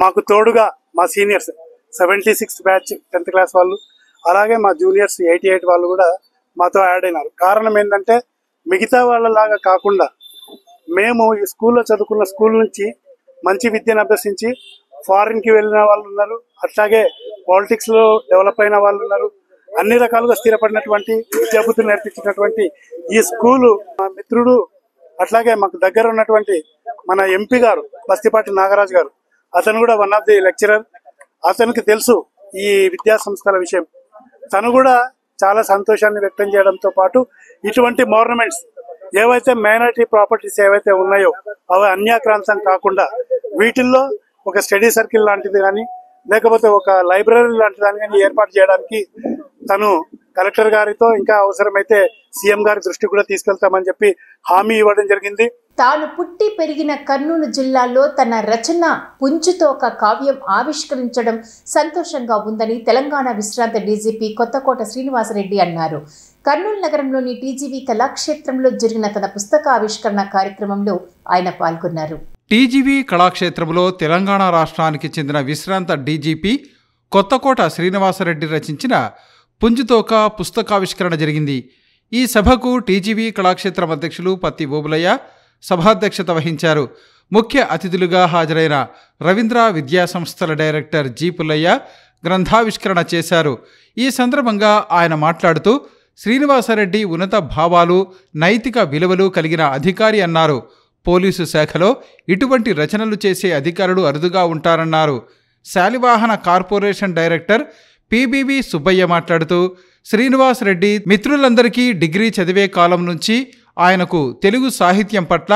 మాకు తోడుగా మా సీనియర్స్ 76 బ్యాచ్ 10th క్లాస్ వాళ్ళు, అలాగే మా జూనియర్స్ 88 వాళ్ళు కూడా మాతో యాడ్ అయినారు. కారణం ఏంటంటే మిగతా వాళ్ళలాగా కాకుండా మేము ఈ స్కూల్లో చదువుకున్న స్కూల్ నుంచి మంచి విద్యను అభ్యసించి ఫారిన్కి వెళ్ళిన వాళ్ళు ఉన్నారు, అట్లాగే పాలిటిక్స్లో డెవలప్ అయిన వాళ్ళు ఉన్నారు. అన్ని రకాలుగా స్థిరపడినటువంటి విద్యాబుద్ధులు నేర్పించినటువంటి ఈ స్కూలు మా మిత్రుడు, అట్లాగే మాకు దగ్గర ఉన్నటువంటి మన ఎంపీ గారు బస్తిపాటి నాగరాజు గారు, అతను కూడా వన్ ఆఫ్ ది లెక్చరర్. అతనికి తెలుసు ఈ విద్యా సంస్థల విషయం. తను కూడా చాలా సంతోషాన్ని వ్యక్తం చేయడంతో పాటు ఇటువంటి గవర్నమెంట్స్ ఏవైతే మైనారిటీ ప్రాపర్టీస్ ఏవైతే ఉన్నాయో అవి అన్యాక్రాంతం కాకుండా వీటిల్లో ఒక స్టడీ సర్కిల్ లాంటిది కానీ లేకపోతే ఒక లైబ్రరీ లాంటి దాన్ని కానీ ఏర్పాటు చేయడానికి తను కలెక్టర్ గారితో ఇంకా అవసరమైతే సీఎం గారి దృష్టి కూడా తీసుకెళ్తామని చెప్పి హామీ ఇవ్వడం జరిగింది. తాను పుట్టి పెరిగిన కర్నూలు జిల్లాలో తన రచన పుంజుతో ఒక కావ్యం ఆవిష్కరించడం సంతోషంగా ఉందని తెలంగాణ విశ్రాంత డీజీపీ కొత్తకోట శ్రీనివాసరెడ్డి అన్నారు. కర్నూలు నగరంలోని టీజీవీ కళాక్షేత్రంలో జరిగిన తన పుస్తక ఆవిష్కరణ కార్యక్రమంలో ఆయన పాల్గొన్నారు. టీజీవీ కళాక్షేత్రంలో తెలంగాణ రాష్ట్రానికి చెందిన విశ్రాంత డీజీపీ కొత్తకోట శ్రీనివాసరెడ్డి రచించిన పుంజుతోక పుస్తకావిష్కరణ జరిగింది. ఈ సభకు టీజీవీ కళాక్షేత్రం అధ్యక్షులు పత్తి ఓబులయ్య సభాధ్యక్షత వహించారు. ముఖ్య అతిథులుగా హాజరైన రవీంద్ర విద్యా సంస్థల డైరెక్టర్ జి పుల్లయ్య గ్రంథావిష్కరణ చేశారు. ఈ సందర్భంగా ఆయన మాట్లాడుతూ శ్రీనివాసరెడ్డి ఉన్నత భావాలు, నైతిక విలువలు కలిగిన అధికారి అన్నారు. పోలీసు శాఖలో ఇటువంటి రచనలు చేసే అధికారులు అరుదుగా ఉంటారన్నారు. శాలివాహన కార్పొరేషన్ డైరెక్టర్ పిబివి సుబ్బయ్య మాట్లాడుతూ శ్రీనివాసరెడ్డి మిత్రులందరికీ డిగ్రీ చదివే కాలం నుంచి ఆయనకు తెలుగు సాహిత్యం పట్ల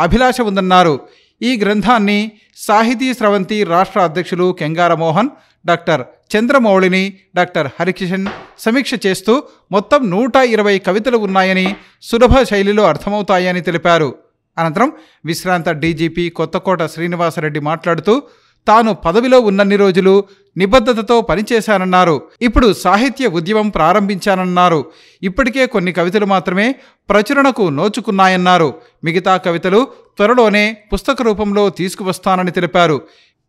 అభిలాష ఉందన్నారు. ఈ గ్రంథాన్ని సాహితీ స్రవంతి రాష్ట్ర అధ్యక్షులు కెంగార మోహన్, డాక్టర్ చంద్రమౌళిని, డాక్టర్ హరికిషన్ సమీక్ష చేస్తూ మొత్తం 120 కవితలు ఉన్నాయని, సులభ శైలిలో అర్థమవుతాయని తెలిపారు. అనంతరం విశ్రాంత డీజీపీ కొత్తకోట శ్రీనివాసరెడ్డి మాట్లాడుతూ తాను పదవిలో ఉన్నన్ని రోజులు నిబద్ధతతో పనిచేశానన్నారు. ఇప్పుడు సాహిత్య ఉద్యమం ప్రారంభించానన్నారు. ఇప్పటికే కొన్ని కవితలు మాత్రమే ప్రచురణకు నోచుకున్నాయన్నారు. మిగతా కవితలు త్వరలోనే పుస్తక రూపంలో తీసుకువస్తానని తెలిపారు.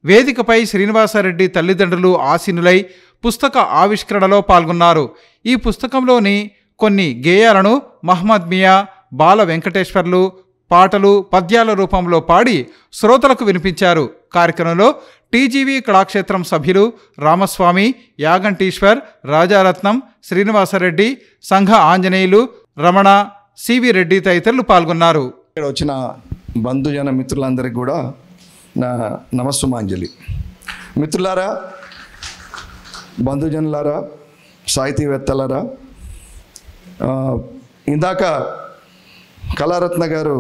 వేదికపై శ్రీనివాసరెడ్డి తల్లిదండ్రులు ఆసీనులై పుస్తక ఆవిష్కరణలో పాల్గొన్నారు. ఈ పుస్తకంలోని కొన్ని గేయాలను మహమ్మద్ మియా, బాల వెంకటేశ్వర్లు పాటలు, పద్యాల రూపంలో పాడి శ్రోతలకు వినిపించారు. కార్యక్రమంలో టీజీవీ కళాక్షేత్రం సభ్యులు రామస్వామి, యాగంటీశ్వర్, రాజారత్నం, శ్రీనివాసరెడ్డి, సంఘ ఆంజనేయులు, రమణ, సివి రెడ్డి తదితరులు పాల్గొన్నారు. ఇక్కడ వచ్చిన బంధుజన మిత్రులందరికీ కూడా నా నమస్సుమాంజలి. మిత్రులారా, బంధుజనులారా, సాహితీవేత్తలారా, ఇందాక కళారత్న గారు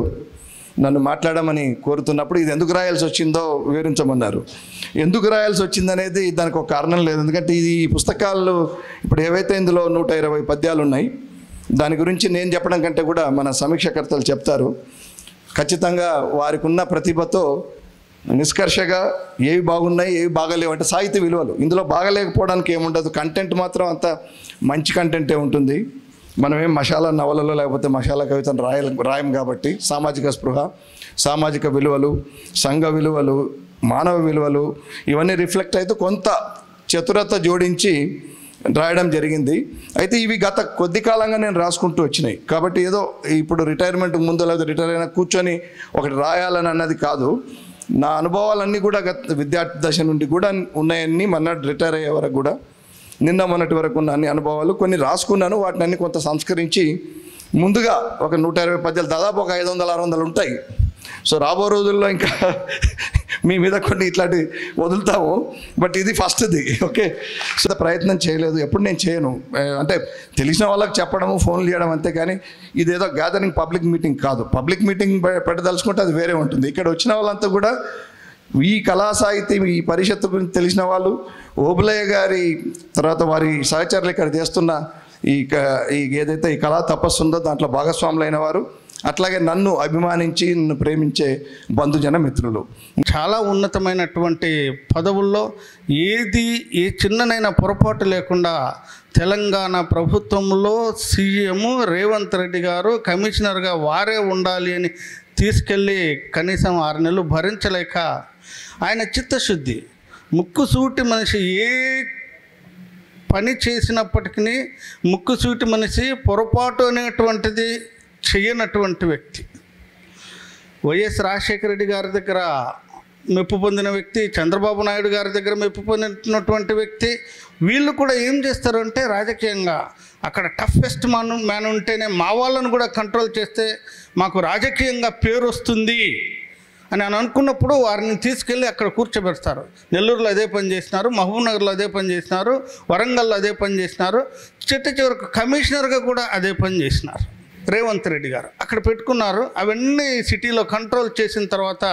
నన్ను మాట్లాడమని కోరుతున్నప్పుడు ఇది ఎందుకు రాయాల్సి వచ్చిందో వివరించమన్నారు. ఎందుకు రాయాల్సి వచ్చిందనేది దానికి ఒక కారణం లేదు. ఎందుకంటే ఈ పుస్తకాలు ఇప్పుడు ఏవైతే ఇందులో 120 పద్యాలు ఉన్నాయి, దాని గురించి నేను చెప్పడం కంటే కూడా మన సమీక్షకర్తలు చెప్తారు. ఖచ్చితంగా వారికి ఉన్న ప్రతిభతో నిష్కర్షగా ఏవి బాగున్నాయి, ఏవి బాగాలేవు అంటే సాహిత్య విలువలు ఇందులో బాగలేకపోవడానికి ఏముండదు. కంటెంట్ మాత్రం అంత మంచి కంటెంటే ఉంటుంది. మనమేం మసాలా నవలలో లేకపోతే మసాలా కవితను రాయం కాబట్టి సామాజిక స్పృహ, సామాజిక విలువలు, సంఘ విలువలు, మానవ విలువలు ఇవన్నీ రిఫ్లెక్ట్ అయితే కొంత చతురత జోడించి రాయడం జరిగింది. అయితే ఇవి గత కొద్ది కాలంగా నేను రాసుకుంటూ వచ్చినాయి కాబట్టి ఏదో ఇప్పుడు రిటైర్మెంట్ ముందు లేదా రిటైర్ అయినా కూర్చొని ఒకటి రాయాలని అన్నది కాదు. నా అనుభవాలన్నీ కూడా గత విద్యార్థి దశ నుండి కూడా ఉన్నాయన్నీ మన్నాడు రిటైర్ అయ్యే వరకు కూడా నిన్న మొన్నటి వరకు ఉన్న అన్ని అనుభవాలు కొన్ని రాసుకున్నాను. వాటిని అన్ని కొంత సంస్కరించి ముందుగా ఒక 120 పద్యాలు దాదాపు ఒక 500-600 ఉంటాయి. సో రాబో రోజుల్లో ఇంకా మీ మీద కొన్ని ఇట్లాంటి వదులుతాము. బట్ ఇది ఫస్ట్ది. ఓకే, సో ప్రయత్నం చేయలేదు, ఎప్పుడు నేను చేయను. అంటే తెలిసిన వాళ్ళకి చెప్పడము, ఫోన్లు చేయడం అంతే. కానీ ఇదేదో గ్యాదరింగ్ పబ్లిక్ మీటింగ్ కాదు. పబ్లిక్ మీటింగ్ పెట్టదలుచుకుంటే అది వేరే ఉంటుంది. ఇక్కడ వచ్చిన వాళ్ళంతా కూడా ఈ కళా సాహిత్యం, ఈ పరిషత్తు గురించి తెలిసిన వాళ్ళు, ఓబులయ్య గారి తర్వాత వారి సహచరులు ఇక్కడ చేస్తున్న ఈ ఏదైతే ఈ కళా తపస్సు ఉందో దాంట్లో భాగస్వాములైన వారు, అట్లాగే నన్ను అభిమానించి నన్ను ప్రేమించే బంధుజన మిత్రులు. చాలా ఉన్నతమైనటువంటి పదవుల్లో ఏ చిన్ననైనా పొరపాటు లేకుండా తెలంగాణ ప్రభుత్వంలో సీఎం రేవంత్ రెడ్డి గారు కమిషనర్గా వారే ఉండాలి అని తీసుకెళ్ళి కనీసం 6 నెలలు భరించలేక ఆయన చిత్తశుద్ధి, ముక్కుసూటి మనిషి ఏ పని చేసినప్పటికీ ముక్కుసూటి మనిషి, పొరపాటు అనేటువంటిది చేయనటువంటి వ్యక్తి. వైఎస్ రాజశేఖర రెడ్డి గారి దగ్గర మెప్పు పొందిన వ్యక్తి, చంద్రబాబు నాయుడు గారి దగ్గర మెప్పు పొందినటువంటి వ్యక్తి. వీళ్ళు కూడా ఏం చేస్తారంటే రాజకీయంగా అక్కడ టఫెస్ట్ మ్యాన్ ఉంటేనే మా వాళ్ళను కూడా కంట్రోల్ చేస్తే మాకు రాజకీయంగా పేరు వస్తుంది అని అనుకున్నప్పుడు వారిని తీసుకెళ్ళి అక్కడ కూర్చోబెడతారు. నెల్లూరులో అదే పని చేసినారు, మహబూబ్నగర్లో అదే పని చేసినారు, వరంగల్లో అదే పని చేసినారు, చివరికి కమిషనర్గా కూడా అదే పని చేసినారు రేవంత్ రెడ్డి గారు. అక్కడ పెట్టుకున్నారు. అవన్నీ సిటీలో కంట్రోల్ చేసిన తర్వాత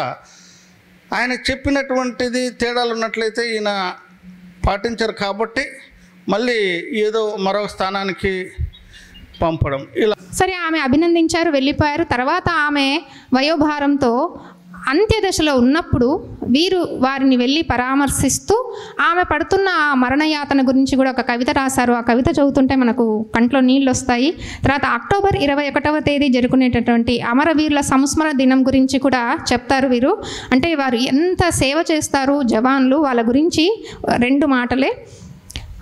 ఆయన చెప్పినటువంటిది తేడాలు ఉన్నట్లయితే ఈయన పాటించరు కాబట్టి మళ్ళీ ఏదో మరో స్థానానికి పంపడం ఇలా. సరే, ఆమె అభినందించారు, వెళ్ళిపోయారు. తర్వాత ఆమె వయోభారంతో అంత్యదశలో ఉన్నప్పుడు వీరు వారిని వెళ్ళి పరామర్శిస్తూ ఆమె పడుతున్న ఆ మరణయాతన గురించి కూడా ఒక కవిత రాశారు. ఆ కవిత చదువుతుంటే మనకు కంట్లో నీళ్ళు వస్తాయి. తర్వాత అక్టోబర్ 21వ తేదీ జరుపుకునేటటువంటి అమరవీరుల సంస్మరణ దినం గురించి కూడా చెప్తారు వీరు. అంటే వారు ఎంత సేవ చేస్తారు జవాన్లు, వాళ్ళ గురించి 2 మాటలే.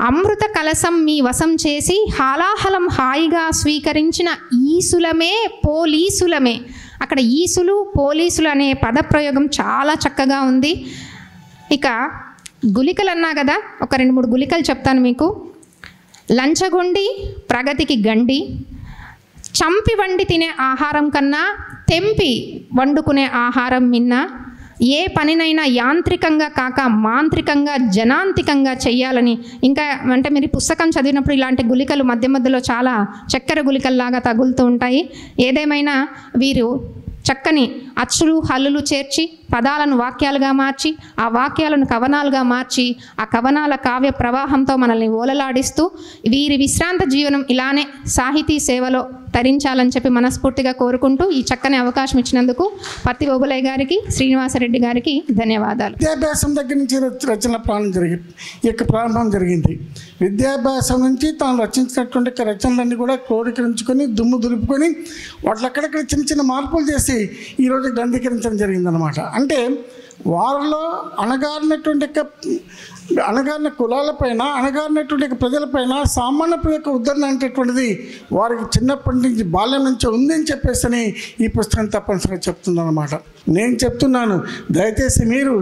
అమృత కలసం మీ వశం చేసి హాలాహలం హాయిగా స్వీకరించిన ఈసులమే పోలీసులమే. అక్కడ ఈసులు పోలీసులు అనే పదప్రయోగం చాలా చక్కగా ఉంది. ఇక గుళికలు అన్నా కదా, ఒక 2-3 గుళికలు చెప్తాను మీకు. లంచగొండి ప్రగతికి గండి, చంపి వండి తినే ఆహారం కన్నా తెంపి వండుకునే ఆహారం మిన్న, ఏ పనినైనా యాంత్రికంగా కాక మాంత్రికంగా జనాంతికంగా చెయ్యాలని. ఇంకా అంటే మీరు పుస్తకం చదివినప్పుడు ఇలాంటి గుళికలు మధ్య మధ్యలో చాలా చక్కెర గుళికల్లాగా తగులుతూ ఉంటాయి. ఏదేమైనా వీరు చక్కని అచ్చులు హల్లులు చేర్చి పదాలను వాక్యాలుగా మార్చి ఆ వాక్యాలను కవనాలుగా మార్చి ఆ కవనాల కావ్య ప్రవాహంతో మనల్ని ఓలలాడిస్తూ వీరి విశ్రాంత జీవనం ఇలానే సాహితీ సేవలో తరించాలని చెప్పి మనస్ఫూర్తిగా కోరుకుంటూ ఈ చక్కని అవకాశం ఇచ్చినందుకు పత్తి ఓబులయ్య గారికి, శ్రీనివాసరెడ్డి గారికి ధన్యవాదాలు. విద్యాభ్యాసం దగ్గర నుంచి రచన ప్రారంభం జరిగింది. విద్యాభ్యాసం నుంచి తాను రచించినటువంటి రచనలన్నీ కూడా క్రోడీకరించుకొని దుమ్ము దులుపుకొని వాటిలో అక్కడక్కడ చిన్న చిన్న మార్పులు చేసి ఈరోజు గ్రంథీకరించడం జరిగిందనమాట. అంటే వారిలో అణగారిన కులాలపైన అణగారినటువంటి ప్రజలపైన సామాన్య ప్రజలకు ఉద్ధరణ అనేటటువంటిది వారికి చిన్నప్పటి నుంచి బాల్యం నుంచి ఉందని చెప్పేసి ఈ పుస్తకం తప్పనిసరిగా చెప్తుందన్నమాట. నేను చెప్తున్నాను, దయచేసి మీరు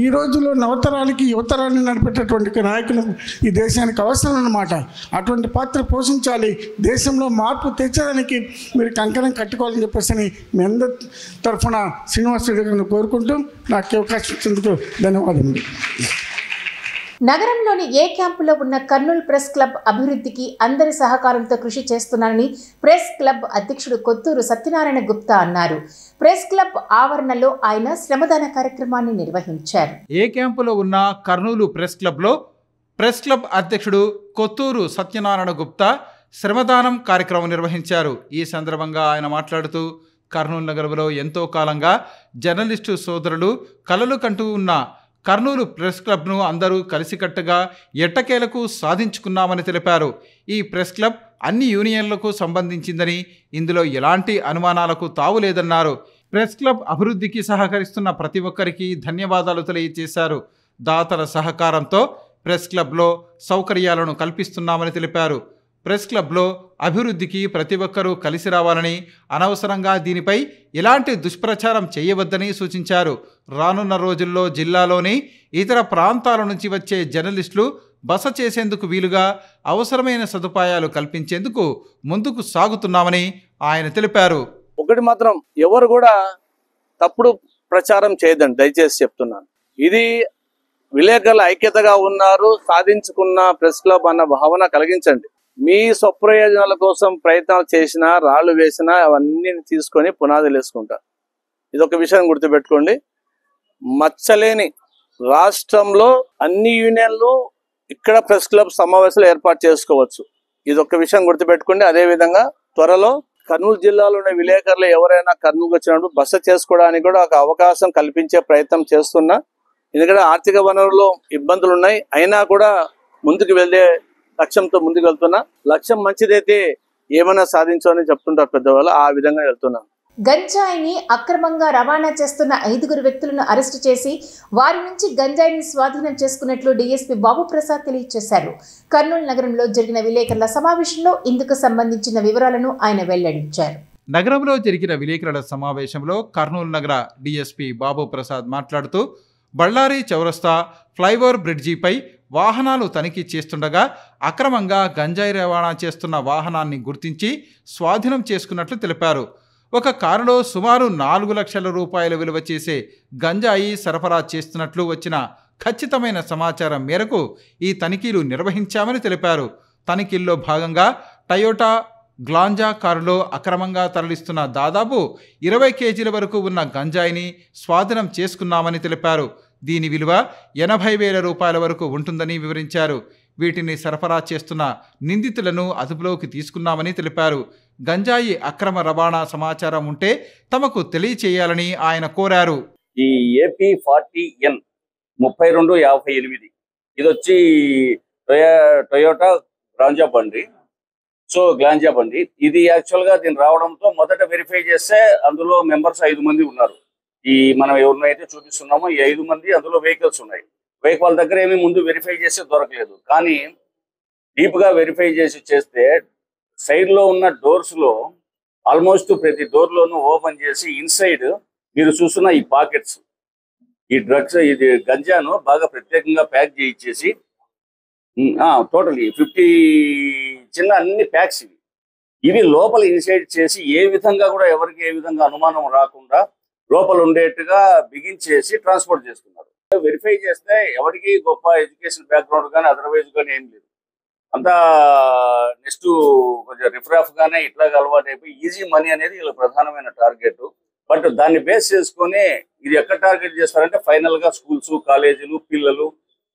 ఈ రోజుల్లో నవతరాలకి యువతరాన్ని నడిపేటటువంటి నాయకులు ఈ దేశానికి అవసరం అన్నమాట. అటువంటి పాత్ర పోషించాలి, దేశంలో మార్పు తెచ్చడానికి మీరు కంకణం కట్టుకోవాలని చెప్పేసి మీ అందరి తరఫున శ్రీనివాసరెడ్డి గారిని కోరుకుంటూ నాకు అవకాశం ఇచ్చేందుకు ధన్యవాదములు. నగరంలోని ఏ క్యాంపులో ఉన్న కర్నూలు ప్రెస్ క్లబ్ అభివృద్ధికి అందరి సహకారంతో కృషి చేస్తున్నారని ప్రెస్ క్లబ్ అధ్యక్షుడు కొత్తూరు సత్యనారాయణ గుప్తా అన్నారు. ప్రెస్ క్లబ్ ఆవరణలో ఆయన శ్రమదాన కార్యక్రమాన్ని నిర్వహించారు. ఏ క్యాంపులో ఉన్న కర్నూలు ప్రెస్ క్లబ్లో ప్రెస్ క్లబ్ అధ్యక్షుడు కొత్తూరు సత్యనారాయణ గుప్తా శ్రమదానం కార్యక్రమం నిర్వహించారు. ఈ సందర్భంగా ఆయన మాట్లాడుతూ కర్నూలు నగరంలో ఎంతో కాలంగా జర్నలిస్టు సోదరులు కలలు కంటూ ఉన్న కర్నూలు ప్రెస్ క్లబ్ను అందరూ కలిసికట్టుగా ఎట్టకేలకు సాధించుకున్నామని తెలిపారు. ఈ ప్రెస్ క్లబ్ అన్ని యూనియన్లకు సంబంధించిందని, ఇందులో ఎలాంటి అనుమానాలకు తావులేదన్నారు. ప్రెస్ క్లబ్ అభివృద్ధికి సహకరిస్తున్న ప్రతి ఒక్కరికి ధన్యవాదాలు తెలియజేశారు. దాతల సహకారంతో ప్రెస్ క్లబ్లో సౌకర్యాలను కల్పిస్తున్నామని తెలిపారు. ప్రెస్ క్లబ్లో అభివృద్ధికి ప్రతి ఒక్కరూ కలిసి రావాలని, అనవసరంగా దీనిపై ఎలాంటి దుష్ప్రచారం చేయవద్దని సూచించారు. రానున్న రోజుల్లో జిల్లాలోని ఇతర ప్రాంతాల నుంచి వచ్చే జర్నలిస్టులు బస చేసేందుకు వీలుగా అవసరమైన సదుపాయాలు కల్పించేందుకు ముందుకు సాగుతున్నామని ఆయన తెలిపారు. ఒకటి మాత్రం ఎవరు కూడా తప్పుడు ప్రచారం చేయదండి, దయచేసి చెప్తున్నాను. ఇది విలేకరుల ఐక్యతగా ఉన్నారు, సాధించుకున్న ప్రెస్ క్లబ్ అన్న భావన కలిగించండి. మీ స్వప్రయోజనాల కోసం ప్రయత్నాలు చేసినా, రాళ్లు వేసినా అవన్నీ తీసుకొని పునాదులు వేసుకుంటారు. ఇది ఒక విషయం గుర్తుపెట్టుకోండి. మచ్చలేని రాష్ట్రంలో అన్ని యూనియన్లు ఇక్కడ ప్రెస్ క్లబ్ సమావేశాలు ఏర్పాటు చేసుకోవచ్చు. ఇది ఒక విషయం గుర్తుపెట్టుకోండి. అదేవిధంగా త్వరలో కర్నూలు జిల్లాలో ఉన్న విలేకరులు ఎవరైనా కర్నూలుకు వచ్చినప్పుడు బస చేసుకోవడానికి కూడా ఒక అవకాశం కల్పించే ప్రయత్నం చేస్తున్నా. ఎందుకంటే ఆర్థిక వనరులు ఇబ్బందులు ఉన్నాయి, అయినా కూడా ముందుకు వెళ్ళే లక్ష్యంతో ముందుకు వెళ్తున్నా. లక్ష్యం మంచిదైతే ఏమైనా సాధించాలని చెప్తుంటారు పెద్దవాళ్ళు, ఆ విధంగా వెళ్తున్నాను. గంజాయిని అక్రమంగా రవాణా చేస్తున్న 5 వ్యక్తులను అరెస్టు చేసి వారి నుంచి గంజాయిని స్వాధీనం చేసుకున్నట్లు డీఎస్పీ బాబు ప్రసాద్ తెలియజేశారు. కర్నూలు నగరంలో జరిగిన విలేకరుల సమావేశంలో ఇందుకు సంబంధించిన వివరాలను ఆయన వెల్లడించారు. నగరంలో జరిగిన విలేకరుల సమావేశంలో కర్నూలు నగర డీఎస్పీ బాబు ప్రసాద్ మాట్లాడుతూ బళ్ళారి చౌరస్తా ఫ్లైఓవర్ బ్రిడ్జిపై వాహనాలు తనిఖీ చేస్తుండగా అక్రమంగా గంజాయి రవాణా చేస్తున్న వాహనాన్ని గుర్తించి స్వాధీనం చేసుకున్నట్లు తెలిపారు. ఒక కారులో సుమారు 4 లక్షల రూపాయల విలువ చేసే గంజాయి సరఫరా చేస్తున్నట్లు వచ్చిన ఖచ్చితమైన సమాచారం మేరకు ఈ తనిఖీలు నిర్వహించామని తెలిపారు. తనిఖీల్లో భాగంగా టయోటా గ్లాంజా కారులో అక్రమంగా తరలిస్తున్న దాదాపు 20 కేజీల వరకు ఉన్న గంజాయిని స్వాధీనం చేసుకున్నామని తెలిపారు. దీని విలువ 80,000 రూపాయల వరకు ఉంటుందని వివరించారు. వీటిని సరఫరా చేస్తున్న నిందితులను అదుపులోకి తీసుకున్నామని తెలిపారు. గంజాయి అక్రమ రవాణా సమాచారం ఉంటే తమకు తెలియచేయాలని ఆయన కోరారు. ఈ ఏపీ 40N 3258 ఇది వచ్చి టొయోటా గ్లాంజా బండి. గ్లాంజా బండి ఇది యాక్చువల్గా దీన్ని రావడంతో మొదట వెరిఫై చేస్తే అందులో మెంబర్స్ 5 మంది ఉన్నారు. ఈ మనం ఎవరినైతే చూపిస్తున్నామో ఈ 5 మంది అందులో వెహికల్స్ ఉన్నాయి. వాళ్ళ దగ్గర ఏమీ ముందు వెరిఫై చేసి దొరకలేదు. కానీ డీప్గా వెరిఫై చేస్తే సైడ్లో ఉన్న డోర్స్లో ఆల్మోస్ట్ ప్రతి డోర్లోనూ ఓపెన్ చేసి ఇన్సైడ్ మీరు చూస్తున్న ఈ పాకెట్స్ ఈ డ్రగ్స్ ఇది గంజాను బాగా ప్రత్యేకంగా ప్యాక్ చేయించేసి టోటలీ 50 చిన్న అన్ని ప్యాక్స్ ఇవి లోపల ఇన్సైడ్ చేసి ఏ విధంగా కూడా ఎవరికి ఏ విధంగా అనుమానం రాకుండా లోపల ఉండేట్టుగా బిగించేసి ట్రాన్స్పోర్ట్ చేస్తున్నారు. వెరిఫై చేస్తే ఎవరికి గొప్ప ఎడ్యుకేషన్ బ్యాక్గ్రౌండ్ కానీ అదర్వైజ్ కానీ ఏం లేదు. అంతా నెక్స్ట్ కొంచెం రిఫ్రాఫ్ గానే ఇట్లాగా అలవాటు అయిపోయి ఈజీ మనీ అనేది వీళ్ళ ప్రధానమైన టార్గెట్. బట్ దాన్ని బేస్ చేసుకుని ఇది ఎక్కడ టార్గెట్ చేస్తారంటే ఫైనల్ గా స్కూల్స్, కాలేజీలు, పిల్లలు,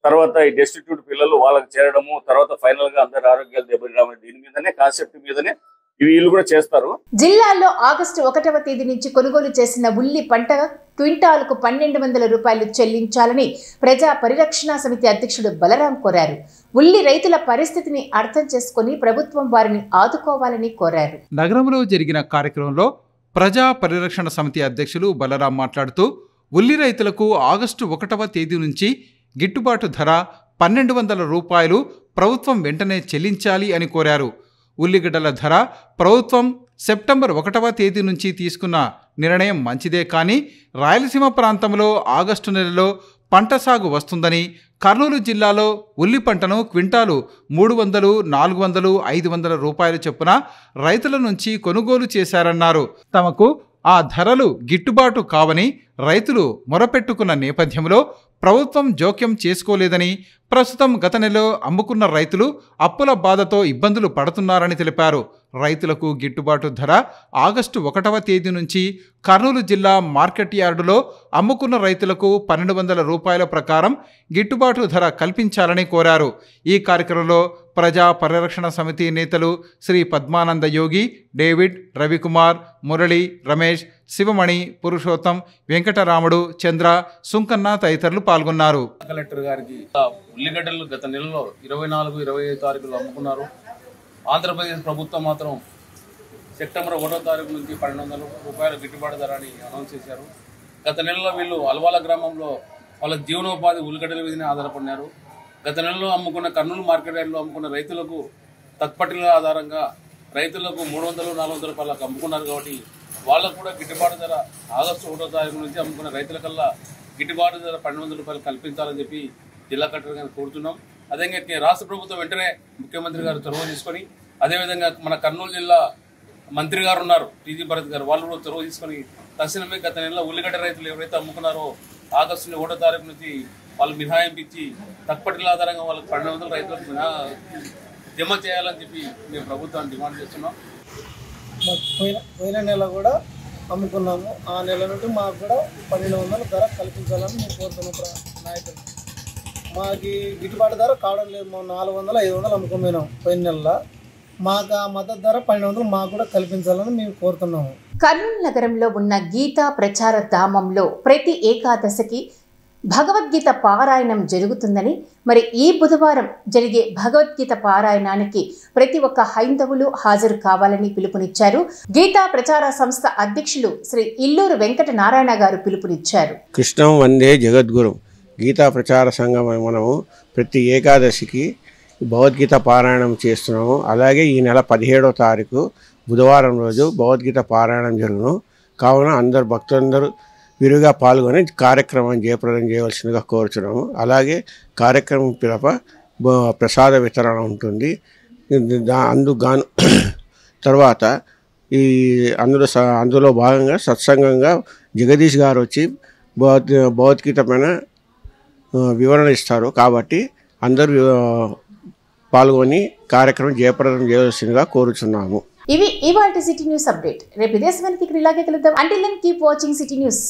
తర్వాత ఈ డెస్టిట్యూట్ పిల్లలు వాళ్ళకి చేరడము, తర్వాత ఫైనల్ గా అందరి ఆరోగ్యాలు దెబ్బతినడం, దీని మీదనే కాన్సెప్ట్ మీదనే వీళ్ళు కూడా చేస్తారు. జిల్లాలో ఆగస్టు 1వ తేదీ నుంచి కొనుగోలు చేసిన ఉల్లి పంట క్వింటాల్కు 1,200 రూపాయలు చెల్లించాలని ప్రజా పరిరక్షణ సమితి అధ్యక్షుడు బలరాం కోరారు. ఉల్లి రైతుల పరిస్థితిని అర్థం చేసుకుని ప్రభుత్వం వారిని ఆదుకోవాలని కోరారు. నగరంలో జరిగిన కార్యక్రమంలో ప్రజా పరిరక్షణ సమితి అధ్యక్షులు బలరాం మాట్లాడుతూ ఉల్లి రైతులకు ఆగస్టు 1వ తేదీ నుంచి గిట్టుబాటు ధర 1,200 రూపాయలు ప్రభుత్వం వెంటనే చెల్లించాలి అని కోరారు. ఉల్లిగడ్డల ధర ప్రభుత్వం సెప్టెంబర్ 1వ తేదీ నుంచి తీసుకున్న నిర్ణయం మంచిదే, కానీ రాయలసీమ ప్రాంతంలో ఆగస్టు నెలలో పంట సాగు వస్తుందని, కర్నూలు జిల్లాలో ఉల్లి పంటను క్వింటాలు 300, 400, 500 రూపాయలు చొప్పున రైతుల నుంచి కొనుగోలు చేశారన్నారు. తమకు ఆ ధరలు గిట్టుబాటు కావని రైతులు మొరపెట్టుకున్న నేపథ్యంలో ప్రభుత్వం జోక్యం చేసుకోలేదని, ప్రస్తుతం గత నెలలో అమ్ముకున్న రైతులు అప్పుల బాధతో ఇబ్బందులు పడుతున్నారని తెలిపారు. రైతులకు గిట్టుబాటు ధర ఆగస్టు 1వ తేదీ నుంచి కర్నూలు జిల్లా మార్కెట్ యార్డులో అమ్ముకున్న రైతులకు 1,200 రూపాయల ప్రకారం గిట్టుబాటు ధర కల్పించాలని కోరారు. ఈ కార్యక్రమంలో ప్రజా పరిరక్షణ సమితి నేతలు శ్రీ పద్మానంద యోగి, డేవిడ్, రవికుమార్, మురళి, రమేష్, శివమణి, పురుషోత్తం, వెంకటరాముడు, చంద్ర, సుంకన్న తదితరులు పాల్గొన్నారు. కలెక్టర్ గారికి ఉల్లిగడ్డలు గత నెలలో 24, 25 తారీఖులు అమ్ముకున్నారు. ఆంధ్రప్రదేశ్ ప్రభుత్వం మాత్రం సెప్టెంబర్ 1వ తారీఖు నుంచి 1,200 రూపాయల గిట్టుబాటు ధర అని అనౌన్స్ చేశారు. గత నెలలో వీళ్ళు అల్వాల గ్రామంలో వాళ్ళ జీవనోపాధి ఉల్లిగడ్డల మీదనే ఆధారపడినారు. గత నెలలో అమ్ముకున్న కర్నూలు మార్కెట్ యార్డ్లో అమ్ముకున్న రైతులకు తత్పట్టిల ఆధారంగా రైతులకు 300, 400 రూపాయలకు అమ్ముకున్నారు. కాబట్టి వాళ్ళకు కూడా గిట్టుబాటు ధర ఆగస్టు 1వ తారీఖు నుంచి అమ్ముకున్న రైతులకల్లా గిట్టుబాటు ధర 1,200 రూపాయలు కల్పించాలని చెప్పి జిల్లా కలెక్టర్ గారిని కోరుతున్నాం. అదేవిధంగా రాష్ట్ర ప్రభుత్వం వెంటనే ముఖ్యమంత్రి గారు చొరవ తీసుకొని, అదేవిధంగా మన కర్నూలు జిల్లా మంత్రి గారు ఉన్నారు టీజీ భరత్ గారు, వాళ్ళు కూడా చొరవ తీసుకొని తక్షణమే గత నెలలో ఉల్లిగడ్డ రైతులు ఎవరైతే అమ్ముకున్నారో ఆగస్టు 1వ తారీఖు నుంచి వాళ్ళు మినహాయింపు ఇచ్చి తత్పట్టిల ఆధారంగా వాళ్ళకి 1,200 రైతులకు జమ చేయాలని చెప్పి మేము ప్రభుత్వాన్ని డిమాండ్ చేస్తున్నాం. పోయిన నెల కూడా అమ్ముకున్నాము. ఆ నెల నుండి మాకు కూడా 1,200 ధర కల్పించాలని మేము కోరుతున్నాం. నాయకులు మాకు గిట్టుబాటు ధర కావడం లేదు. మేము 400, 500 అమ్ముకుపోయినాం పోయిన నెలలో. మాకు ఆ మద్దతు ధర 1,200 మాకు కూడా కల్పించాలని మేము కోరుతున్నాము. కర్నూలు నగరంలో ఉన్న గీతా ప్రచార ధామంలో ప్రతి ఏకాదశికి భగవద్గీత పారాయణం జరుగుతుందని, మరి ఈ బుధవారం జరిగే భగవద్గీత పారాయణానికి ప్రతి ఒక్క హైందవులు హాజరు కావాలని పిలుపునిచ్చారు. గీతా ప్రచార సంస్థ అధ్యక్షులు శ్రీ ఇల్లూరు వెంకట నారాయణ గారు పిలుపునిచ్చారు. కృష్ణం వందే జగద్గురు గీతా ప్రచార సంఘం మనము ప్రతి ఏకాదశికి భగవద్గీత పారాయణం చేస్తున్నాము. అలాగే ఈ నెల 17వ తారీఖు బుధవారం రోజు భగవద్గీత పారాయణం జరుగును. కావున అందరు భక్తులందరూ విరిగా పాల్గొని కార్యక్రమం జయప్రదం చేయవలసిందిగా కోరుతున్నాము. అలాగే కార్యక్రమం పిలప ప్రసాద వితరణ ఉంటుంది. అందుకు తర్వాత అందులో భాగంగా సత్సంగంగా జగదీష్ గారు వచ్చి భగవద్గీత పైన వివరణ ఇస్తారు. కాబట్టి అందరూ పాల్గొని కార్యక్రమం జయప్రదం చేయవలసిందిగా కోరుచున్నాము. ఇవి ఇవాల్టి సిటీ న్యూస్ అప్డేట్. రేపు ఇదే సమయానికి ఇలాగే కలుద్దాం. Until then keep watching city news.